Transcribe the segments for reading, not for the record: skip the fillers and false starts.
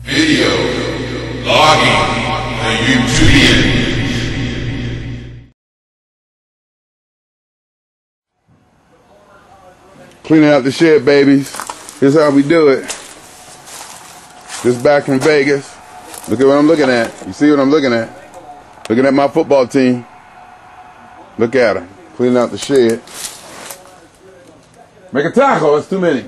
Video logging the YouTubian. Cleaning out the shed, babies. Here's how we do it. Just back from Vegas. Look at what I'm looking at. You see what I'm looking at? Looking at my football team. Look at them. Cleaning out the shed. Make a taco. It's too many.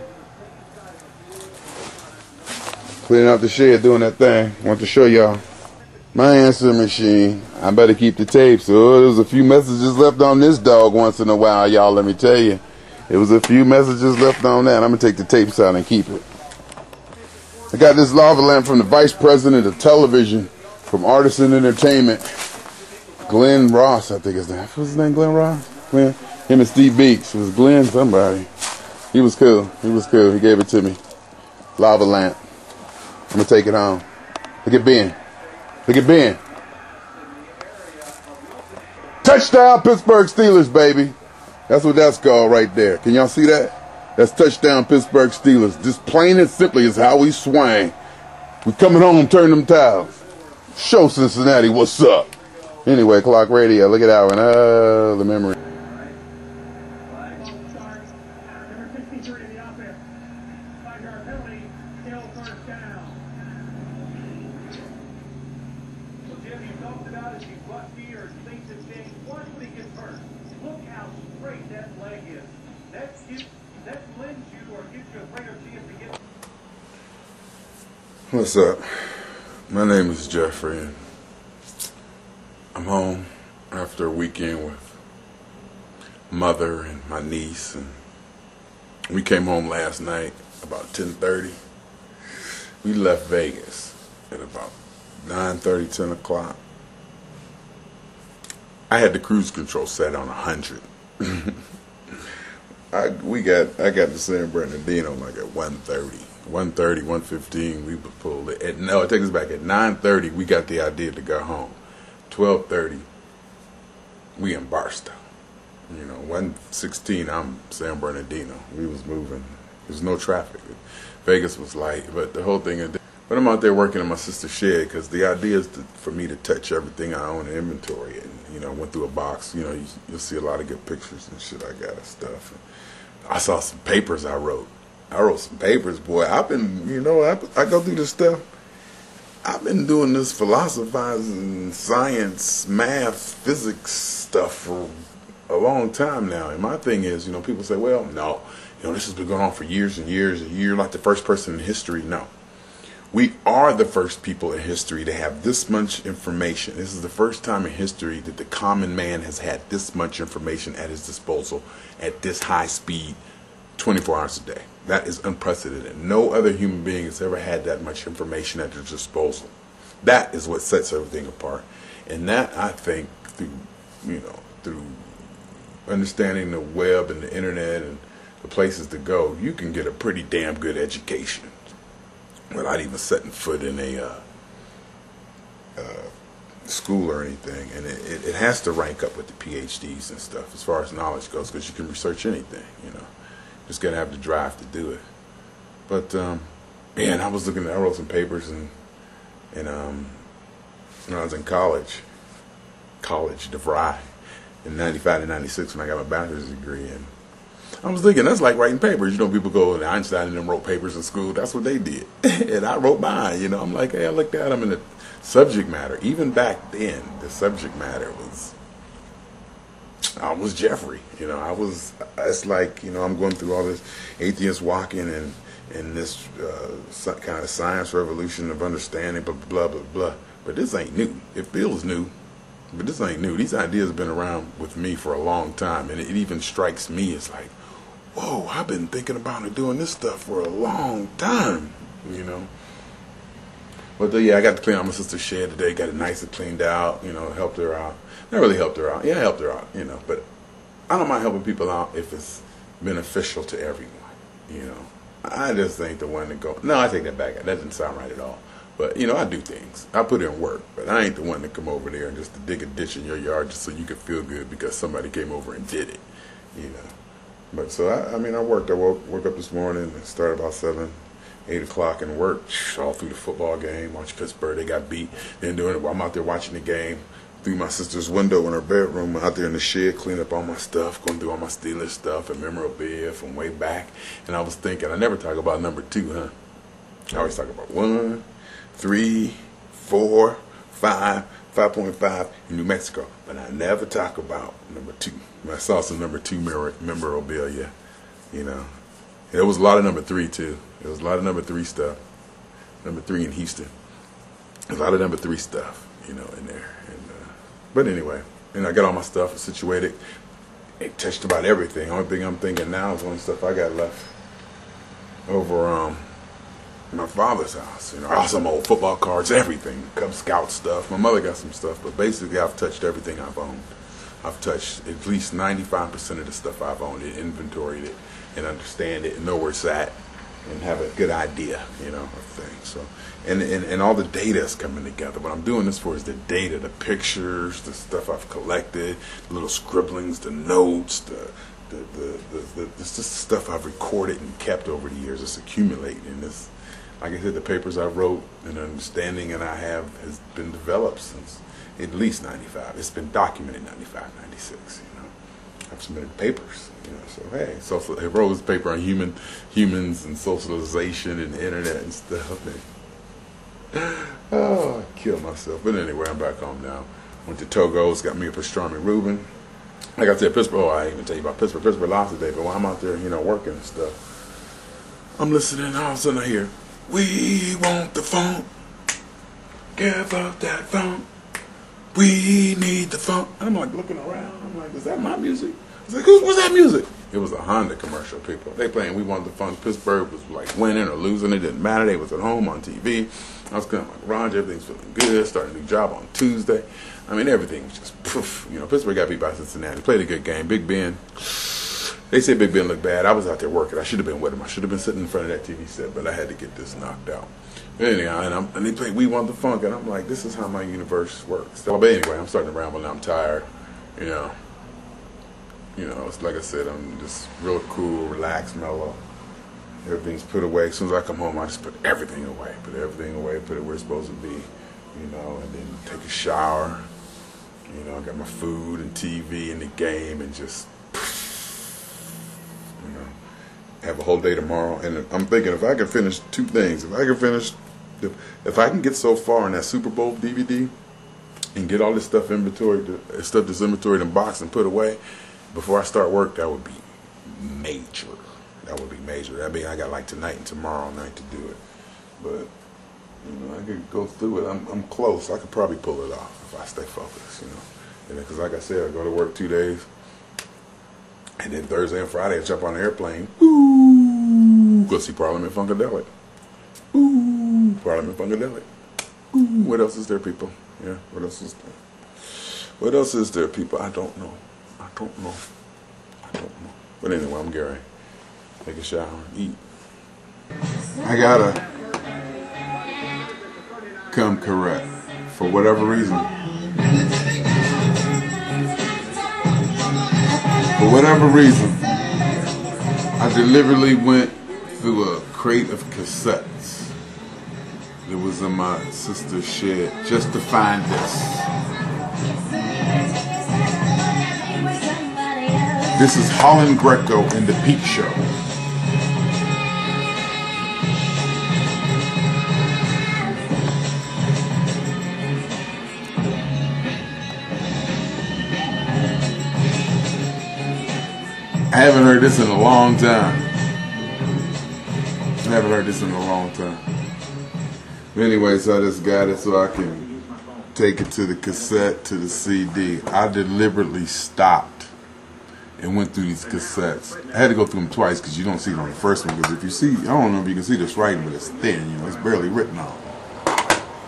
Cleaning out the shed, doing that thing. Want to show y'all my answering machine. I better keep the tape. So there's a few messages left on this dog once in a while, y'all. Let me tell you. There was a few messages left on that. I'm going to take the tapes out and keep it. I got this lava lamp from the vice president of television from Artisan Entertainment. Glenn Ross, I think his name. What's his name, Glenn Ross? Glenn? Him and Steve Beeks. It was Glenn somebody. He was cool. He was cool. He gave it to me. Lava lamp. I'm going to take it home. Look at Ben. Look at Ben. Touchdown, Pittsburgh Steelers, baby. That's what that's called right there. Can y'all see that? That's touchdown, Pittsburgh Steelers. Just plain and simply is how we swing. We coming home, turn them towels. Show Cincinnati what's up. Anyway, Clock Radio. Look at that one. The memory. What's up? My name is Jeffrey, and I'm home after a weekend with mother and my niece, and we came home last night about 10:30. We left Vegas at about 9:30, 10 o'clock. I had the cruise control set on 100. I got to San Bernardino like at 1:30. 1:30, 1:15, we pulled it. No, it takes us back. At 9:30, we got the idea to go home. 12:30, we in Barstow. 1:16, I'm San Bernardino. We was moving. There's no traffic. Vegas was light, but the whole thing. But I'm out there working in my sister's shed because the idea is for me to touch everything I own in inventory. And, went through a box. You'll see a lot of good pictures and shit I got and stuff. And I saw some papers I wrote. I wrote some papers, boy. I've been, I go through this stuff. I've been doing this philosophizing, science, math, physics stuff for a long time now. And my thing is, people say, well, no, this has been going on for years and years. You're like the first person in history. No. We are the first people in history to have this much information. This is the first time in history that the common man has had this much information at his disposal at this high speed, 24 hours a day. That is unprecedented. No other human being has ever had that much information at their disposal. That is what sets everything apart. And that, I think, through understanding the web and the internet and the places to go, you can get a pretty damn good education without even setting foot in a school or anything. And it has to rank up with the PhDs and stuff as far as knowledge goes, because you can research anything, Just gotta have the drive to do it. But man, I wrote some papers and when I was in college, DeVry, in 95 to 96 when I got my bachelor's degree, and I was thinking that's like writing papers. People go, Einstein and them wrote papers in school. That's what they did, and I wrote mine. I'm like, hey, I looked at them, and the subject matter, even back then, the subject matter I was Jeffrey, it's like, I'm going through all this atheist walking and this kind of science revolution of understanding, blah, blah, blah, blah. But this ain't new. It feels new, but this ain't new. These ideas have been around with me for a long time, and it even strikes me as like, whoa, I've been thinking about and doing this stuff for a long time, But yeah, I got to clean out my sister's shed today, got it nice and cleaned out, helped her out. Not really helped her out. Yeah, I helped her out, but I don't mind helping people out if it's beneficial to everyone, I just ain't the one to go. No, I take that back. That doesn't sound right at all. But, I do things. I put in work, but I ain't the one to come over there and just to dig a ditch in your yard just so you can feel good because somebody came over and did it, But so, I worked. I woke up this morning and started about 7. 8 o'clock and work all through the football game. Watch Pittsburgh, they got beat. Then doing it while I'm out there watching the game through my sister's window in her bedroom, out there in the shed, cleaning up all my stuff, going through all my Steelers stuff and memorabilia from way back. And I was thinking, I never talk about number 2, huh? I always talk about 1, 3, 4, 5, 5.5 in New Mexico, but I never talk about number 2. I saw some number 2 memorabilia, you know. And there was a lot of number 3 too. There was a lot of number 3 stuff. Number 3 in Houston. There's a lot of number 3 stuff, you know, in there. And but anyway, and I got all my stuff situated. It touched about everything. Only thing I'm thinking now is the only stuff I got left over my father's house. You know, all some old football cards, everything, Cub Scout stuff. My mother got some stuff, but basically I've touched everything I've owned. I've touched at least 95% of the stuff I've owned, and inventoried it, and understand it, and know where it's at, and have a good idea, you know, of things. So, and all the data is coming together. What I'm doing this for is the data, the pictures, the stuff I've collected, the little scribblings, the notes, it's just the stuff I've recorded and kept over the years. It's accumulating, and this, like I said, the papers I wrote and the understanding that I have has been developed since at least 95. It's been documented 95, 96, you know. I've submitted papers, you know, so hey, I wrote this paper on humans and socialization and the internet and stuff. And, oh, I killed myself. But anyway, I'm back home now. Went to Togo's, got me a pastrami Reuben. Like I said, Pittsburgh, oh, I didn't even tell you about Pittsburgh. Pittsburgh lost today, but while I'm out there, you know, working and stuff, I'm listening, and all of a sudden I hear, "We want the funk, give up that funk. We need the funk." And I'm like looking around. I'm like, is that my music? I was like, what's that music? It was a Honda commercial, people. They playing "We Want the Funk." Pittsburgh was like winning or losing. It didn't matter. They was at home on TV. I was coming like garage. Everything's feeling good. Starting a new job on Tuesday. I mean, everything was just poof. You know, Pittsburgh got beat by Cincinnati. Played a good game. Big Ben. They said Big Ben looked bad. I was out there working. I should have been with him. I should have been sitting in front of that TV set, but I had to get this knocked out. Anyhow, and they played "We Want the Funk," and I'm like, this is how my universe works. So, but anyway, I'm starting to ramble now. I'm tired. You know, it's like I said, I'm just real cool, relaxed, mellow. Everything's put away. As soon as I come home, I just put everything away. Put everything away. Put it where it's supposed to be. You know, and then take a shower. You know, I got my food and TV and the game, and just, you know, have a whole day tomorrow. And I'm thinking, if I can finish 2 things, if I can get so far in that Super Bowl DVD and get all this stuff inventoried, stuff that's inventoried and boxed and put away before I start work, that would be major. That would be major. That means I got like tonight and tomorrow night to do it. But you know, I could go through it. I'm close. I could probably pull it off if I stay focused. You know, because like I said, I go to work 2 days, and then Thursday and Friday I jump on an airplane. Go see Parliament Funkadelic. Parliament Funkadelic. What else is there, people? Yeah, what else is there? What else is there, people? I don't know. But anyway, I'm Gary. Take a shower, eat. I gotta come correct for whatever reason. For whatever reason, I deliberately went through a crate of cassettes that was in my sister's shed just to find this. This is Holland Greco and the Peep Show. I haven't heard this in a long time. But anyway, so I just got it so I can take it to the cassette, to the CD. I deliberately stopped and went through these cassettes. I had to go through them twice because you don't see them on the first one. Because if you see, I don't know if you can see this writing, but it's thin, you know, it's barely written on.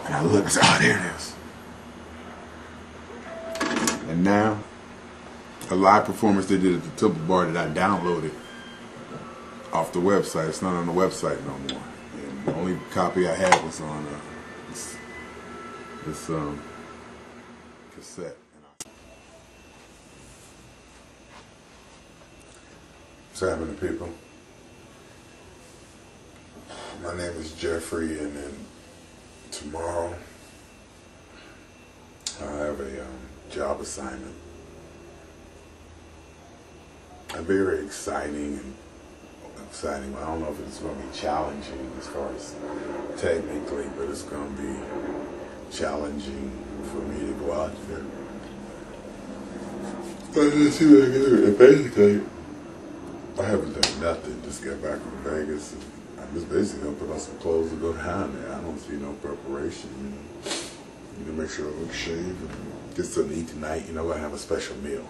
And I look, I said, oh, there it is. And now, a live performance they did at the Temple Bar that I downloaded off the website. It's not on the website no more. And the only copy I had was on this cassette. What's happening, people? My name is Jeffrey, and then tomorrow I have a job assignment. A very exciting. I don't know if it's going to be challenging as far as technically, but it's going to be challenging for me to go out there. But let's see what I can do. And basically, I haven't done nothing. Just got back from Vegas. And I'm just basically going to put on some clothes and go down there. I don't see no preparation. Make sure I look shaved and get something to eat tonight. We're going to have a special meal.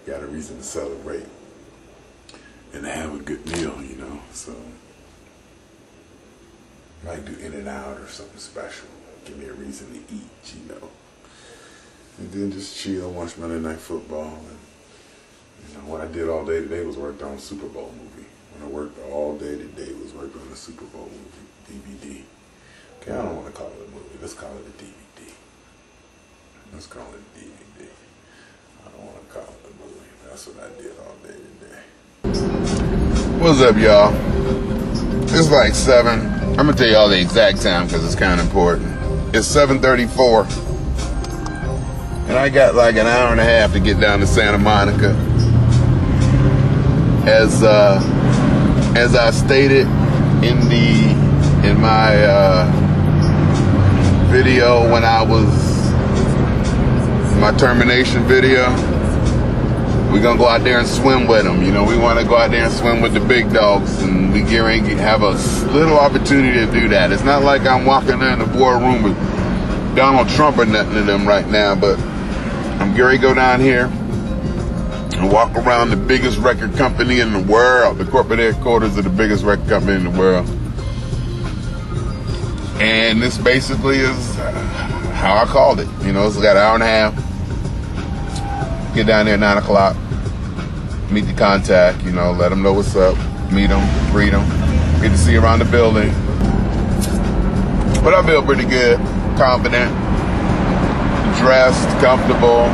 Got a reason to celebrate and to have a good meal, So, might do In-N-Out or something special. Give me a reason to eat, And then just chill, watch Monday Night Football. And, what I did all day today was worked on a Super Bowl movie. When I worked all day today was worked on a Super Bowl movie, DVD. Okay, I don't want to call it a movie. Let's call it a DVD. Let's call it a DVD. I don't want to call it a movie. That's what I did all day today. What's up, y'all? It's like 7. I'm going to tell y'all the exact time because it's kind of important. It's 7:34. And I got like an hour and a half to get down to Santa Monica. As I stated in my video when I was my termination video, we're gonna go out there and swim with them. We want to go out there and swim with the big dogs, and we have a little opportunity to do that. It's not like I'm walking in the boardroom with Donald Trump or nothing to them right now, but I'm going to go down here and walk around the biggest record company in the world, the corporate headquarters of the biggest record company in the world. And this basically is how I called it. It's got an hour and a half. Get down there at 9 o'clock, meet the contact, let them know what's up, meet them, greet them, get to see around the building. But I feel pretty good, confident, dressed, comfortable,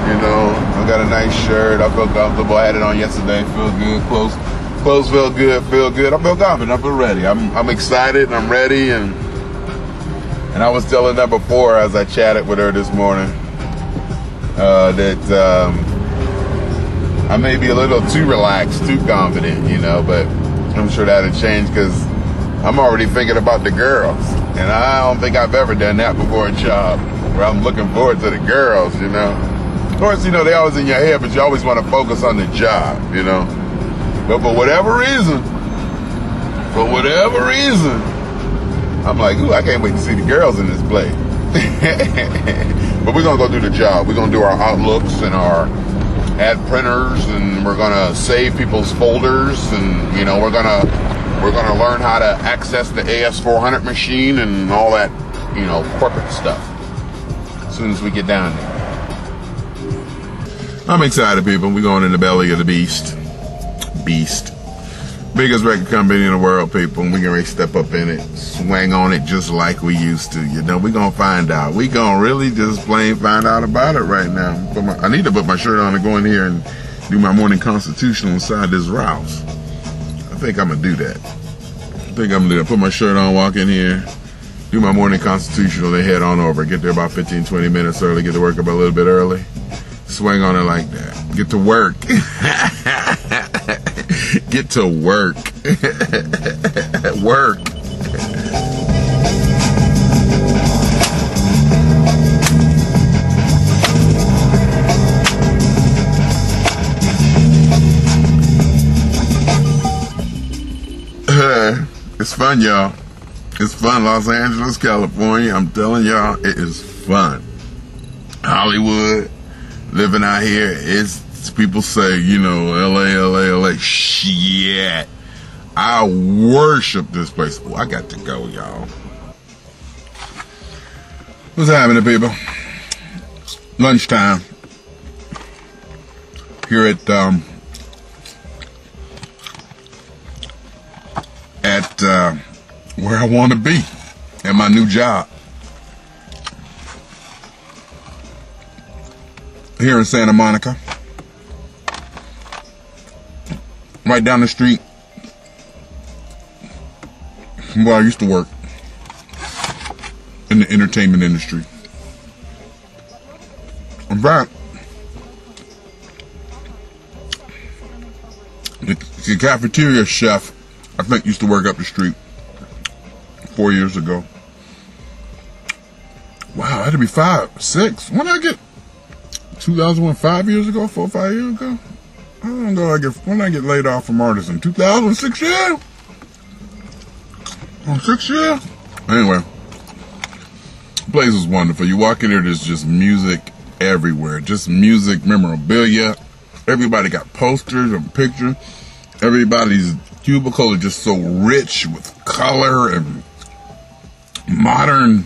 I got a nice shirt, I feel comfortable, I had it on yesterday, feel good, clothes feel good, I feel confident, I feel ready, I'm excited, I'm ready, and I was telling her before as I chatted with her this morning, that I may be a little too relaxed, too confident, but I'm sure that'll change because I'm already thinking about the girls, and I don't think I've ever done that before a job where I'm looking forward to the girls, Of course, they always in your head, but you always want to focus on the job, But for whatever reason, I'm like, ooh, I can't wait to see the girls in this play. But we're going to go do the job. We're going to do our outlooks and our ad printers, and we're going to save people's folders, and, we're going to learn how to access the AS400 machine and all that, corporate stuff as soon as we get down there. I'm excited, people. We're going in the belly of the beast. Biggest record company in the world, people. We're going to step up in it, swing on it just like we used to. We're going to find out. We're going to really just plain find out about it right now. I need to put my shirt on and go in here and do my morning constitutional inside this Rouse. I think I'm going to do that. Put my shirt on, walk in here, do my morning constitutional, then head on over. Get there about 15, 20 minutes early, get to work up a little bit early. Swing on it like that. Get to work. Get to work. Work. It's fun, y'all. It's fun. Los Angeles, California. I'm telling y'all, it is fun. Hollywood. Living out here, it's people say, LA. Shit. I worship this place. Oh, I got to go, y'all. What's happening, people? Lunchtime. Here at where I want to be at my new job. Here in Santa Monica, right down the street Well, I used to work in the entertainment industry. In fact, the cafeteria chef, I think, used to work up the street 4 years ago. Wow, that'd be 5, 6. When did I get 2001? 5 years ago, 4 or 5 years ago. I don't know. When did I get laid off from Artisan? 2006 year. 6 years. Anyway, the place is wonderful. You walk in there, there's just music everywhere. Just music, memorabilia. Everybody got posters and pictures. Everybody's cubicle is just so rich with color and modern.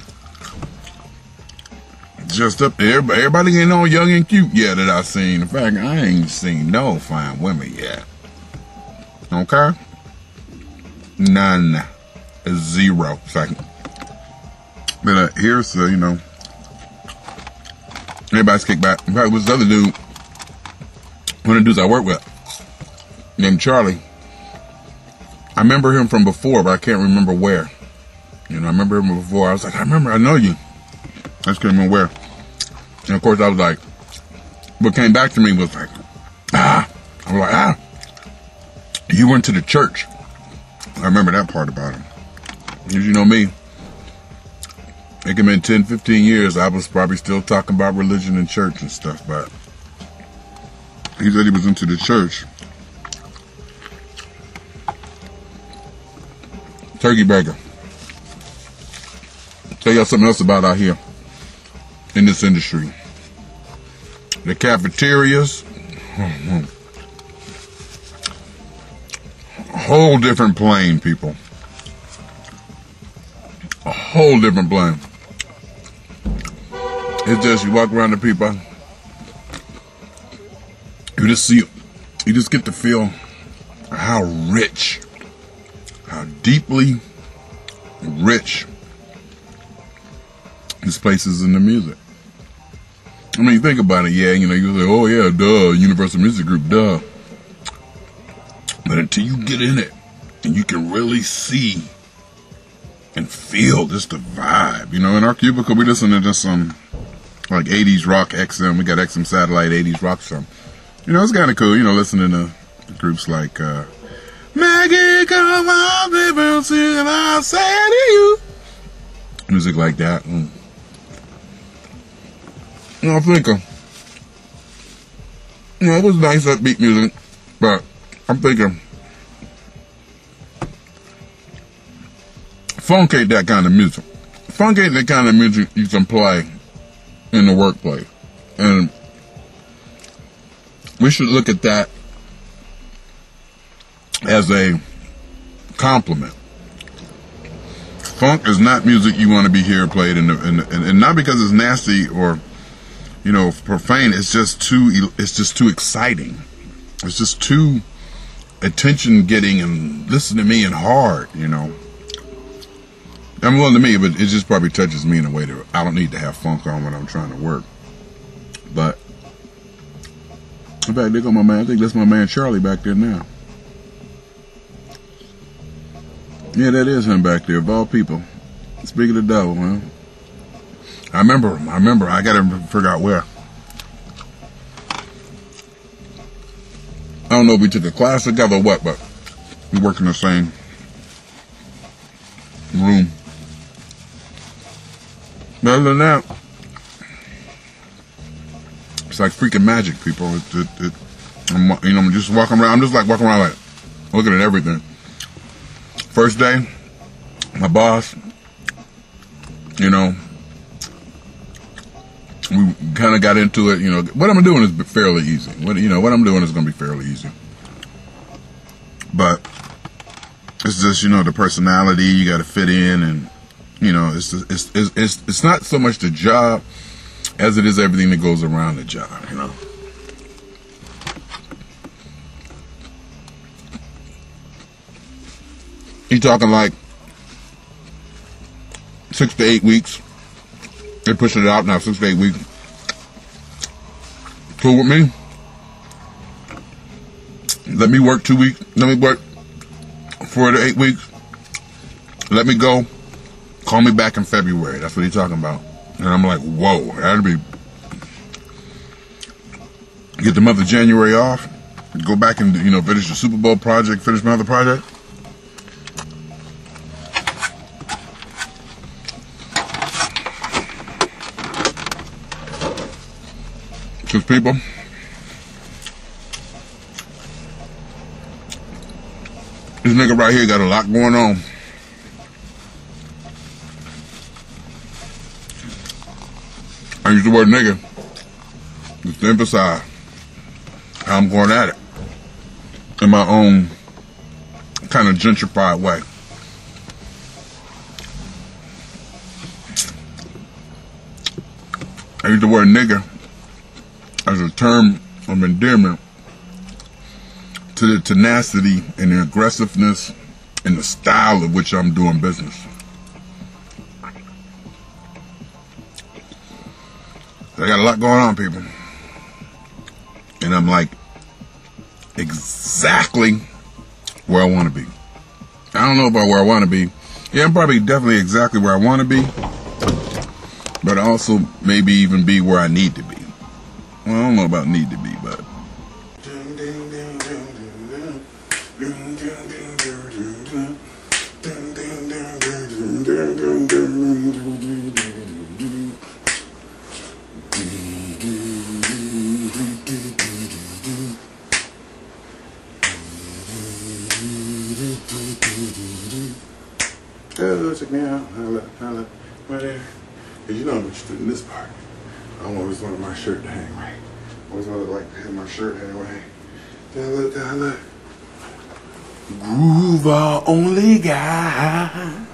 Just up there. Everybody ain't no young and cute yet that I've seen. In fact, I ain't seen no fine women yet. Okay? None. 0. Second. But here's the, everybody's kicked back. In fact, it was the other dude, one of the dudes I work with, named Charlie. I remember him from before, but I can't remember where. I remember him before. I was like, I know you. I just can't remember where. And of course, I was like, what came back to me was like, I was like, you went to the church. I remember that part about him. Because you know me, it could have been 10, 15 years, I was probably still talking about religion and church and stuff, but he said he was into the church. Turkey burger. Tell y'all something else about out here in this industry. The cafeterias, a whole different plane, people. A whole different plane. It's just, you walk around the people, you just get to feel how rich, how deeply rich this place is in the music. I mean, think about it, yeah, you say, oh yeah, duh, Universal Music Group, duh. But until you get in it, and you can really see and feel just the vibe, in our cubicle, we listen to just some, like 80s rock XM, we got XM Satellite 80s rock some. It's kind of cool, listening to groups like, Maggie, come on, baby, sing and I'll say to you. Music like that. I'm thinking, it was nice upbeat music, but I'm thinking, funk ain't that kind of music. Funk ain't that kind of music you can play in the workplace. And we should look at that as a compliment. Funk is not music you want to be here played and not because it's nasty or profane. It's just too exciting. It's just too attention getting and listen to me and hard. I'm willing to me, but it just probably touches me in a way that I don't need to have funk on when I'm trying to work. But in fact, there go my man. I think that's my man Charlie back there now. Yeah, that is him back there, of all people. Speaking of the devil, man. I remember. I gotta figure out where. I don't know if we took a class together or what, but we worked in the same room. But other than that, it's like freaking magic, people. I'm just walking around. I'm just like walking around, like looking at everything. First day, my boss, we kind of got into it. What I'm doing is fairly easy. What I'm doing is going to be fairly easy. But it's just, the personality, you got to fit in, and it's not so much the job as it is everything that goes around the job. You're talking like 6 to 8 weeks. They're pushing it out now, 6 to 8 weeks. Cool with me. Let me work 2 weeks. Let me work 4 to 8 weeks. let me go. Call me back in February. That's what he's talking about. And I'm like, whoa, that'd be... Get the month of January off. Go back and, you know, finish the Super Bowl project, finish my other project. Because people, this nigga right here got a lot going on. I use the word nigga just to emphasize how I'm going at it in my own kind of gentrified way. I use the word nigga as a term of endearment to the tenacity and the aggressiveness and the style of which I'm doing business. I got a lot going on, people. And I'm like exactly where I want to be. I don't know about where I want to be. Yeah, I'm probably definitely exactly where I want to be. But I also maybe even be where I need to be. Well, I don't know about need to be, but. Oh, check me out. Holla, right there. Cause you know I'm interested in this part. I always wanted my shirt to hang right. I always wanted like to have my shirt hang right. Down look. Groove our only guy.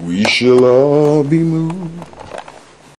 We shall all be moved.